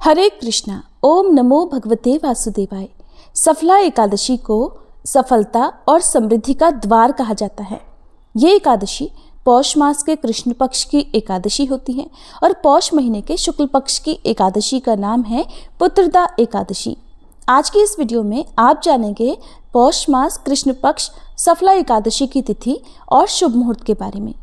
हरे कृष्णा। ओम नमो भगवते वासुदेवाय। सफला एकादशी को सफलता और समृद्धि का द्वार कहा जाता है। ये एकादशी पौष मास के कृष्ण पक्ष की एकादशी होती है और पौष महीने के शुक्ल पक्ष की एकादशी का नाम है पुत्रदा एकादशी। आज की इस वीडियो में आप जानेंगे पौष मास कृष्ण पक्ष सफला एकादशी की तिथि और शुभ मुहूर्त के बारे में।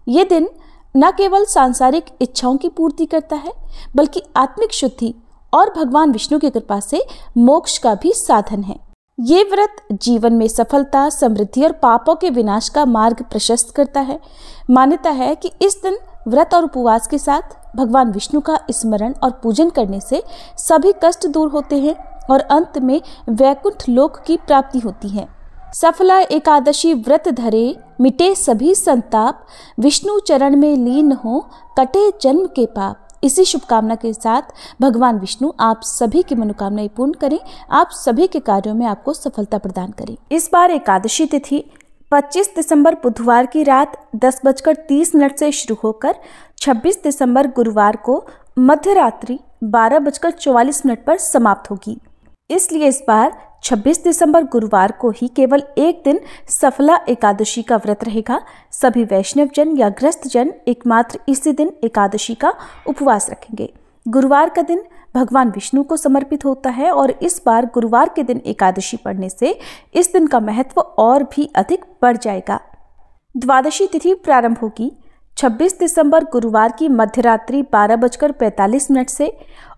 ये दिन न केवल सांसारिक इच्छाओं की पूर्ति करता है बल्कि आत्मिक शुद्धि और भगवान विष्णु की कृपा से मोक्ष का भी साधन है। ये व्रत जीवन में सफलता, समृद्धि और पापों के विनाश का मार्ग प्रशस्त करता है। मान्यता है कि इस दिन व्रत और उपवास के साथ भगवान विष्णु का स्मरण और पूजन करने से सभी कष्ट दूर होते हैं और अंत में वैकुंठ लोक की प्राप्ति होती है। सफला एकादशी व्रत धरे मिटे सभी संताप, विष्णु चरण में लीन हो कटे जन्म के पाप। इसी शुभकामना के साथ भगवान विष्णु आप सभी की मनोकामनाएं पूर्ण करें, आप सभी के कार्यों में आपको सफलता प्रदान करें। इस बार एकादशी तिथि 25 दिसंबर बुधवार की रात 10:30 से शुरू होकर 26 दिसंबर गुरुवार को मध्य रात्रि 12:44 पर समाप्त होगी। इसलिए इस बार 26 दिसंबर गुरुवार को ही केवल एक दिन सफला एकादशी का व्रत रहेगा। सभी वैष्णव जन या ग्रस्त जन एकमात्र इसी दिन एकादशी का उपवास रखेंगे। गुरुवार का दिन भगवान विष्णु को समर्पित होता है और इस बार गुरुवार के दिन एकादशी पढ़ने से इस दिन का महत्व और भी अधिक बढ़ जाएगा। द्वादशी तिथि प्रारंभ होगी 26 दिसंबर गुरुवार की मध्यरात्रि 12:45 से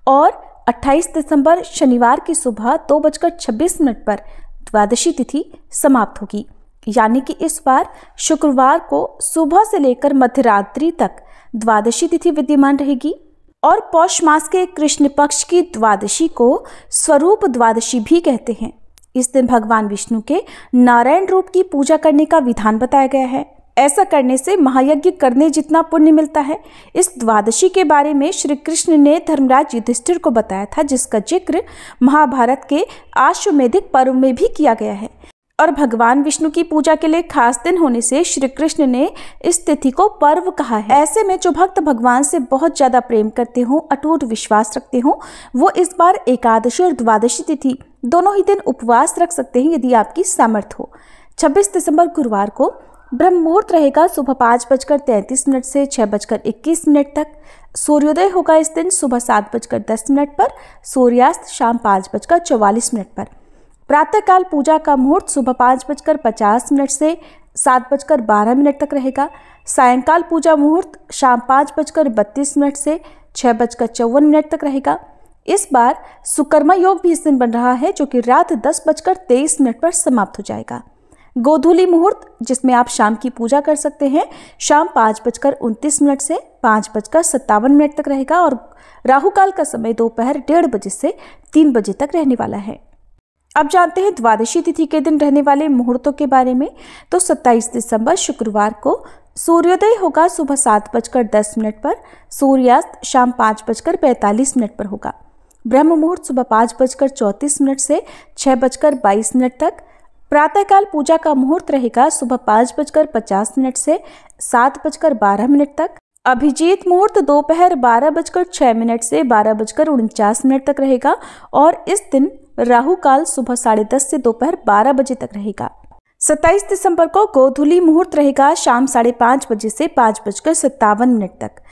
और 28 दिसंबर शनिवार की सुबह 2:26 पर द्वादशी तिथि समाप्त होगी। यानी कि इस बार शुक्रवार को सुबह से लेकर मध्यरात्रि तक द्वादशी तिथि विद्यमान रहेगी और पौष मास के कृष्ण पक्ष की द्वादशी को स्वरूप द्वादशी भी कहते हैं। इस दिन भगवान विष्णु के नारायण रूप की पूजा करने का विधान बताया गया है। ऐसा करने से महायज्ञ करने जितना पुण्य मिलता है। इस द्वादशी के बारे में श्री कृष्ण ने धर्मराज युधिष्ठिर को बताया था, जिसका जिक्र महाभारत के आश्वमेधिक पर्व में भी किया गया है। और भगवान विष्णु की पूजा के लिए खास दिन होने से श्री कृष्ण ने इस तिथि को पर्व कहा है। ऐसे में जो भक्त भगवान से बहुत ज्यादा प्रेम करते हो, अटूट विश्वास रखते हो, वो इस बार एकादशी और द्वादशी तिथि दोनों ही दिन उपवास रख सकते हैं यदि आपकी सामर्थ्य हो। 26 दिसंबर गुरुवार को ब्रह्म मुहूर्त रहेगा सुबह 5:33 से 6:21 तक। सूर्योदय होगा इस दिन सुबह 7:10 पर, सूर्यास्त शाम 5:44 पर। प्रातःकाल पूजा का मुहूर्त सुबह 5:50 से 7:12 तक रहेगा। सायंकाल पूजा मुहूर्त शाम 5:32 से 6:54 तक रहेगा। इस बार सुकर्मा योग भी इस दिन बन रहा है, जो कि रात 10:23 पर समाप्त हो जाएगा। गोधूली मुहूर्त, जिसमें आप शाम की पूजा कर सकते हैं, शाम 5:29 से 5:57 तक रहेगा और राहु काल का समय दोपहर 1:30 बजे से 3 बजे तक रहने वाला है। अब जानते हैं द्वादशी तिथि के दिन रहने वाले मुहूर्तों के बारे में। तो 27 दिसंबर शुक्रवार को सूर्योदय होगा सुबह 7:10 पर, सूर्यास्त शाम 5:45 पर होगा। ब्रह्म मुहूर्त सुबह 5:34 से 6:22 तक। प्रातःकाल पूजा का मुहूर्त रहेगा सुबह 5:50 से 7:12 तक। अभिजीत मुहूर्त दोपहर 12:06 से 12:49 तक रहेगा और इस दिन राहु काल सुबह 10:30 से दोपहर 12 बजे तक रहेगा। 27 दिसंबर को गोधूली मुहूर्त रहेगा शाम 5:30 बजे से 5:57 तक।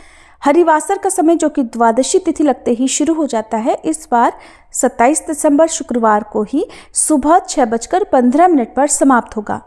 हरिवासर का समय, जो कि द्वादशी तिथि लगते ही शुरू हो जाता है, इस बार 27 दिसंबर शुक्रवार को ही सुबह 6:15 पर समाप्त होगा।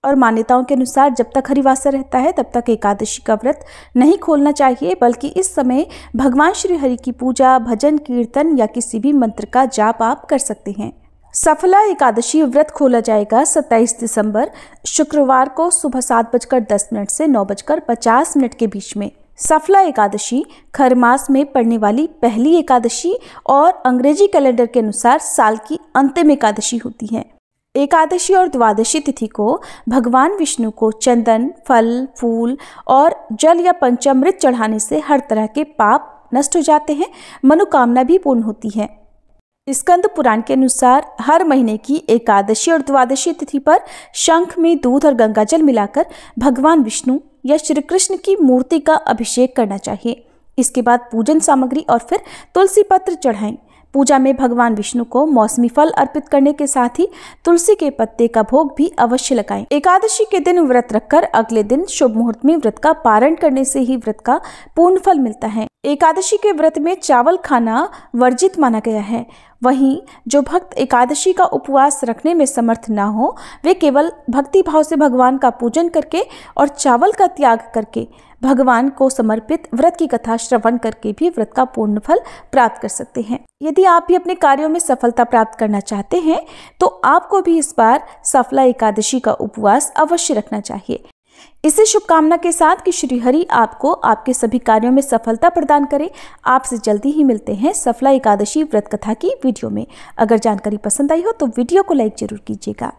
और मान्यताओं के अनुसार जब तक हरिवासर रहता है तब तक एकादशी का व्रत नहीं खोलना चाहिए, बल्कि इस समय भगवान श्री हरि की पूजा, भजन, कीर्तन या किसी भी मंत्र का जाप आप कर सकते हैं। सफला एकादशी व्रत खोला जाएगा 27 दिसंबर शुक्रवार को सुबह 7:10 से 9:50 के बीच में। सफला एकादशी खर मास में पड़ने वाली पहली एकादशी और अंग्रेजी कैलेंडर के अनुसार साल की अंतिम एकादशी होती है। एकादशी और द्वादशी तिथि को भगवान विष्णु को चंदन, फल, फूल और जल या पंचामृत चढ़ाने से हर तरह के पाप नष्ट हो जाते हैं, मनोकामना भी पूर्ण होती है। स्कंद पुराण के अनुसार हर महीने की एकादशी और द्वादशी तिथि पर शंख में दूध और गंगाजल मिलाकर भगवान विष्णु या श्री कृष्ण की मूर्ति का अभिषेक करना चाहिए। इसके बाद पूजन सामग्री और फिर तुलसी पत्र चढ़ाएं। पूजा में भगवान विष्णु को मौसमी फल अर्पित करने के साथ ही तुलसी के पत्ते का भोग भी अवश्य लगाएं। एकादशी के दिन व्रत रखकर अगले दिन शुभ मुहूर्त में व्रत का पारण करने से ही व्रत का पूर्ण फल मिलता है। एकादशी के व्रत में चावल खाना वर्जित माना गया है। वहीं जो भक्त एकादशी का उपवास रखने में समर्थ ना हो, वे केवल भक्ति भाव से भगवान का पूजन करके और चावल का त्याग करके भगवान को समर्पित व्रत की कथा श्रवण करके भी व्रत का पूर्ण फल प्राप्त कर सकते हैं। यदि आप भी अपने कार्यों में सफलता प्राप्त करना चाहते हैं तो आपको भी इस बार सफला एकादशी का उपवास अवश्य रखना चाहिए। इसी शुभकामना के साथ कि श्री हरि आपको आपके सभी कार्यों में सफलता प्रदान करें। आपसे जल्दी ही मिलते हैं सफला एकादशी व्रत कथा की वीडियो में। अगर जानकारी पसंद आई हो तो वीडियो को लाइक जरूर कीजिएगा।